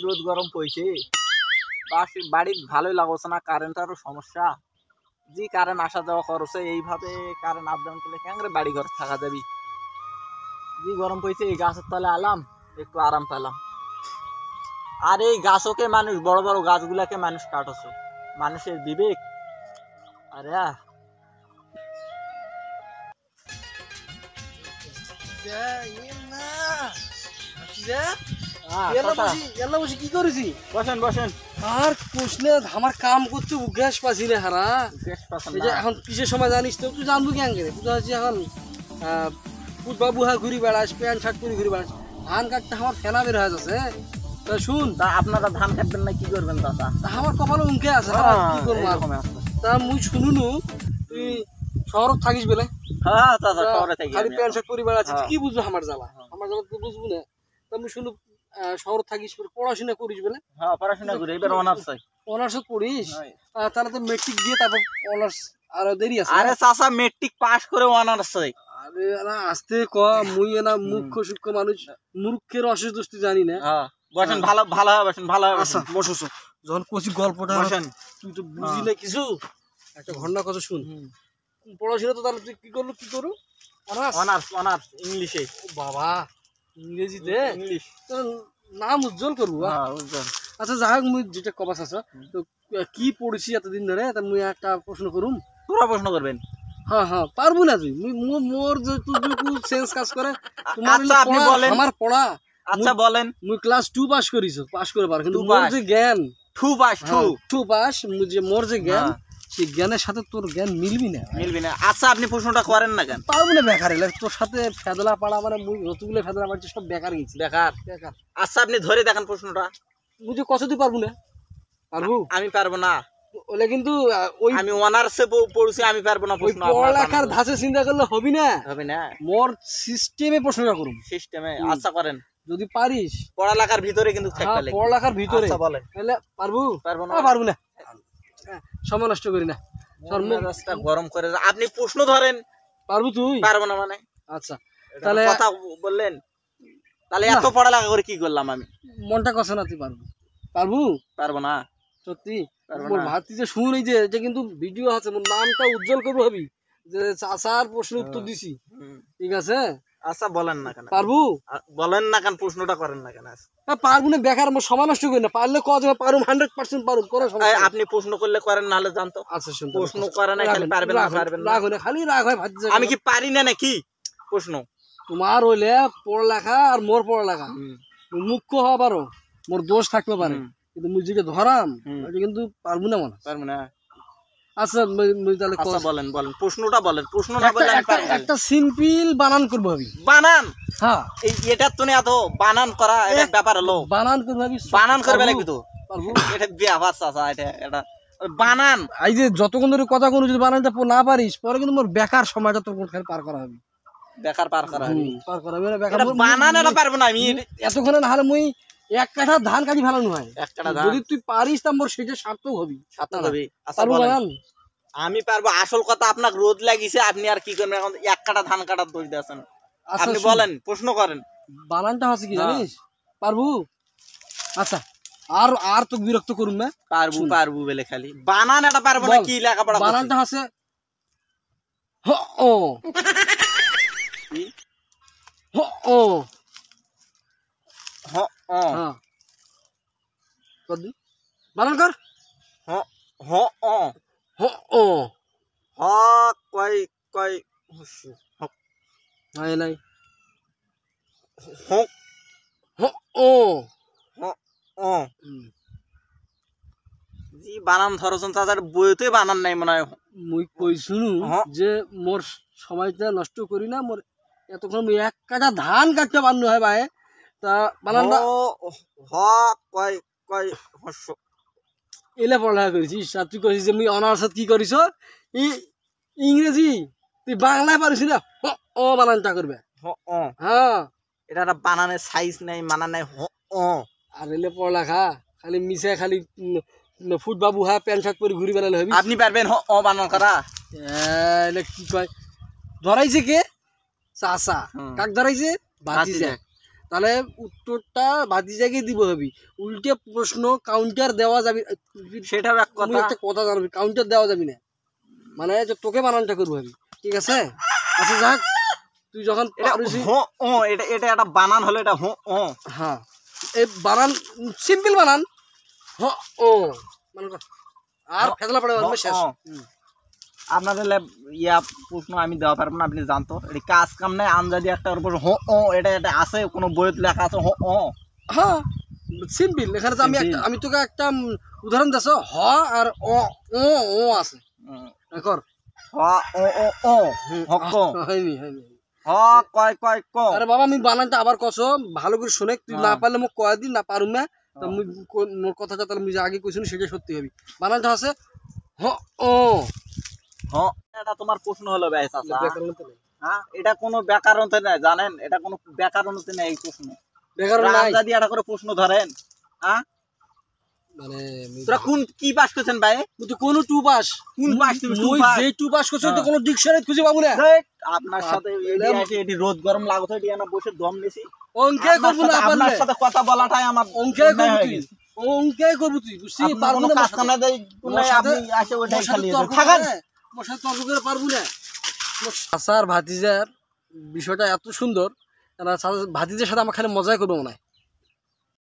রোদ গরম পড়ছে, বাড়ির ভালোই লাগছে না, কারেন্টেরও সমস্যা। জি কারেন্ট আসা যাওয়া করছে, এইভাবে কারেন্ট আপ ডাউন করলে কেন বাড়ি ঘর থাকা যাবি। জি গরম পড়ছে, এই গাছের তলে আলাম, একটু আরাম পেলাম। আর এই গাছকে মানুষ, বড় বড় গাছগুলাকে মানুষ কাটছে, মানুষের বিবেক। আরে কি করেছি বসেন বসেন। আর কোশলে আমার কাম করতে গ্যাস পাচ্ছি না হারা। এখন কিসের সময় জানিস তো, তুই জানবো কেন করে? তুই হচ্ছে এখন বাবু হা ঘুরি বেড়াস, প্যান্ট শার্ট করে ঘুরি বেড়াস, ধান কাটতে আমার ফেনা বের হয়ে যাচ্ছে। তা শুন, তা আপনারা ধান কাটবেন না, কি করবেন দাদা? আমার কপালে উনকে আছে, কি করবো আর? তা মুই শুনুনু তুই শহরত থাকিস বেলে, হ্যাঁ দাদা শহরে থাকি, খালি প্যান্ট শার্ট করে বেড়াচ্ছি, কি বুঝবো আমার জ্বালা? আমার জ্বালা তুই বুঝবো না। তা মুই শুনু শহর থাকিস, পড়াশোনা করিস বলে? হ্যাঁ পড়াশোনা করি, এবার অনার্স চাই। অনার্স পড়িস? তাহলে তো মেট্রিক দিয়ে তারপর অনার্স আর দেরি আছে। আরে চাচা মেট্রিক পাস করে অনার্স চাই। আরে না আস্তে ক, মুই না মুখ্য সূক্ষ্ম মানুষ, মূর্খের অশেষ দোস্তি জানি না। হ্যাঁ বসেন, ভালো ভালো হবে বসেন, ভালো হবে। আচ্ছা বসো, যখন কচি গল্পটা বসেন। তুই তো বুঝি না কিছু, একটা ঘন্টা কথা শুন। পড়াশোনা তো তাহলে তুই কি করু? অনার্স অনার্স ইংলিশে। বাবা ইংরেজিতে? ইংলিশ নাম উজ্জ্বল করবো। আচ্ছা যাই হোক, মুই যেটা কবাস আছে তো, কি পড়েছি এতদিন ধরে, তা মুই একটা প্রশ্ন করুম। তোরা প্রশ্ন করবেন? হ্যাঁ হ্যাঁ পারবো না তুই, মোর যেটুকু সেন্স কাজ করে আচ্ছা আপনি বলেন। আমার পড়া, আচ্ছা বলেন। মুই ক্লাস 2 পাস করিস, পাস করে পার, কিন্তু মোর যে জ্ঞান, 2 পাস 2 পাস, যে মোর যে জ্ঞান, সেই জ্ঞানের সাথে তোর জ্ঞান মিলবি না। আচ্ছা আপনি প্রশ্নটা করেন না কেন? পারবো না, বেকার এলে তোর সাথে ফেদলা পাড়া, মানে মুই যতগুলো ফেদলা পাড়ছি সব বেকার গেছি, বেকার। আচ্ছা আপনি ধরে দেখেন প্রশ্নটা। মুই যে কত তুই পারবো না? পারবো? আমি পারবো না। ওলে কিন্তু ওই আমি অনার্সে পড়ছি, আমি পারবো না প্রশ্ন। পড়ালেখার ধাঁচে চিন্তা করলে হবি না, হবে না। মোর সিস্টেমে প্রশ্নটা করুম, সিস্টেমে। আচ্ছা করেন, যদি পারিস। পড়ালেখার ভিতরে কিন্তু থাকতে লাগে। পড়ালেখার ভিতরে। আচ্ছা বলেন। তাহলে পারবো? পারবো না। পারবো না, সময় নষ্ট করি না, মেজাজটা গরম করে। আপনি প্রশ্ন ধরেন। পারবো তুই? পারবো না মানে? আচ্ছা তাহলে কথা বললেন, তাহলে এত পড়ালেখা করে কি করলাম আমি? মনটা কষে না, তুই পারবো? পারবো? পারবো না সত্যি মোর ভাবছি যে শুন, এই যে কিন্তু ভিডিও আছে, মোর নামটা উজ্জ্বল করবো ভাবি, যে চাচার প্রশ্নের উত্তর দিছি, ঠিক আছে? আচ্ছা বলেন না কেন? পারবো? বলেন না কেন, প্রশ্নটা করেন না কেন? পারবো না, বেকার মোর সময় নষ্ট করি না, পারলে কত পারুম, 100% পারুম, কোনো সমস্যা। আপনি প্রশ্ন করলে করেন, নাহলে জানতো। আচ্ছা শুন, প্রশ্ন করে না খালি পারবেন না পারবেন না, রাগ হয়, খালি রাগ হয় ভাবছি আমি কি পারি না নাকি? প্রশ্ন তোমার হইলে পড়ালেখা আর মোর পড়ালেখা মুখ্য হওয়া পারো, মোর দোষ থাকতে পারে, কিন্তু মুই যেটা ধরাম এটা কিন্তু পারবো না, মনে পারবো না। আচ্ছা তাহলে বলেন বলেন প্রশ্নটা বলেন। প্রশ্নটা বললে একটা সিম্পল বানান করবো ভাবি। বানান? হ্যাঁ এটা তো এত বানান করা এটা ব্যাপার হলো। বানান করবো ভাবি, বানান করবে লাগবে তো। এটা ব্যাপার চাচা, এটা বানান। এই যে যতক্ষণ ধরে কথা কোনো যদি বানানটা না পারিস, পরে কিন্তু মোর বেকার সময়টা তোর পার করা হবে। বেকার পার করা হবে? পার করা হবে না, বেকার বানান এটা পারবো না আমি। এতক্ষণে না হলে মুই এক কাঠা ধান কাটি ভালো নয়, এক কাঠা ধান যদি তুই পারিস তা মোর সেটা সার্থক হবি। সার্থক হবি। আচ্ছা বলেন। আমি পারবো, আসল কথা আপনার রোদ লাগিছে, আপনি আর কি করবেন এখন? এক কাঠা ধান কাটার দোষ দিয়েছেন। আপনি বলেন, প্রশ্ন করেন। বানানটা হচ্ছে কি জানিস? পারবো? আচ্ছা আর তো বিরক্ত করুন না। পারবো বলে খালি বানান এটা পারবো না, কি লেখাপড়া? বানানটা হচ্ছে হ ও কি? হ ও হ ও। হ্যাঁ বানান কর। হ হ ও হ ও হ কয় কয় নাই নাই হ হ ও হ ও। জি বানান ধরছেন চাচার বইতে বানান নাই মনে হয়। মুই কইছুনু যে মোর সময়টা নষ্ট করি না, মোর এতক্ষণ মুই এক কাঠা ধান কাটতে পারনু হয় ভাই, তা বানানটা হ কয় কয় হস্য। এলে পড়ালেখা করেছিস, আর তুই কইছিস যে মুই অনার্সত কি করিস ইংরেজি, তুই বাংলায় পারিস না, ও বানানটা করবে। হ্যাঁ এটা একটা বানানের সাইজ নাই, মানা নাই। আর এলে পড়ালেখা খালি মিশে, খালি ফুট বাবু হ্যাঁ প্যান্ট শার্ট পরে ঘুরি বেড়ালে হবি? আপনি পারবেন ও বানান করা? এলে কি কয়, ধরাইছে কে? চাচা। কাক ধরাইছে? ভাতিজা। তাহলে উত্তরটা ভাতিজাকে দিব হবি, উল্টে প্রশ্ন কাউন্টার দেওয়া যাবে। সেটাও এক তুমি কথা। একটা কথা জানবি, কাউন্টার দেওয়া যাবি না, মানে যে তোকে বানানটা করবো হবি, ঠিক আছে? আচ্ছা যাক, তুই যখন এটা পারিস। হো ও, এটা এটা একটা বানান হলো, এটা হো ও। হ্যাঁ, এই বানান সিম্পল বানান, হ ও মানে আর ফেদলা পড়ে হ, শেষ। ও। আপনাদের ইয়া প্রশ্ন আমি দেওয়া পারবো না, আপনি জানতো এটা কাজ কাম নাই, আনজাদি একটা উপর হো ও, এটা এটা আছে কোনো বইতে লেখা আছে হো ও? হ্যাঁ সিম্পল, এখানে তো আমি একটা, আমি তোকে একটা উদাহরণ দিয়েছ, হ আর ও ও ও আছে, কর। হ ও ও ও হক হয়নি হয়নি। হ কয় কয় ক। আরে বাবা আমি বানানটা আবার কছ ভালো করে শুনে, তুই না পারলে মোক কয় দিন, না পারুম না তো মুই মোর কথাটা তাহলে মুই যে আগে কইছিস সেটা সত্যি হবি। বানানটা আছে হ ও। হ, এটা তোমার প্রশ্ন হলো ভাই চাচা। হ্যাঁ, এটা কোনো ব্যাকরণতে নাই, জানেন? এটা কোনো ব্যাকরণতে নাই এই প্রশ্ন। ব্যাকরণ নাই আনজাদি একটা করে প্রশ্ন ধরেন। হ্যাঁ, মানে তোরা কোন কি পাস করছেন ভাই? তুই তো কোন টু পাস, কোন পাস তুমি? মুই যে টু পাস করছ তো কোন ডিকশনারি খুঁজে পাবো না। আপনার সাথে এটি রোদ গরম লাগতো, এটি না বসে দম নিছি। অঙ্কে করব না আপনার পারলে, সাথে কথা বলাটাই আমার অঙ্কে করব তুই, অঙ্কে করব তুই, বুঝছি? পারবো না কাজ কাম না দেই, আপনি আসে ওইটাই খালি থাকেন। মোর সাথে তর্ক করে পারবো না। চাচার ভাতিজার বিষয়টা এত সুন্দর, ভাতিজার সাথে আমার খালি মজাই করবো মনে হয়।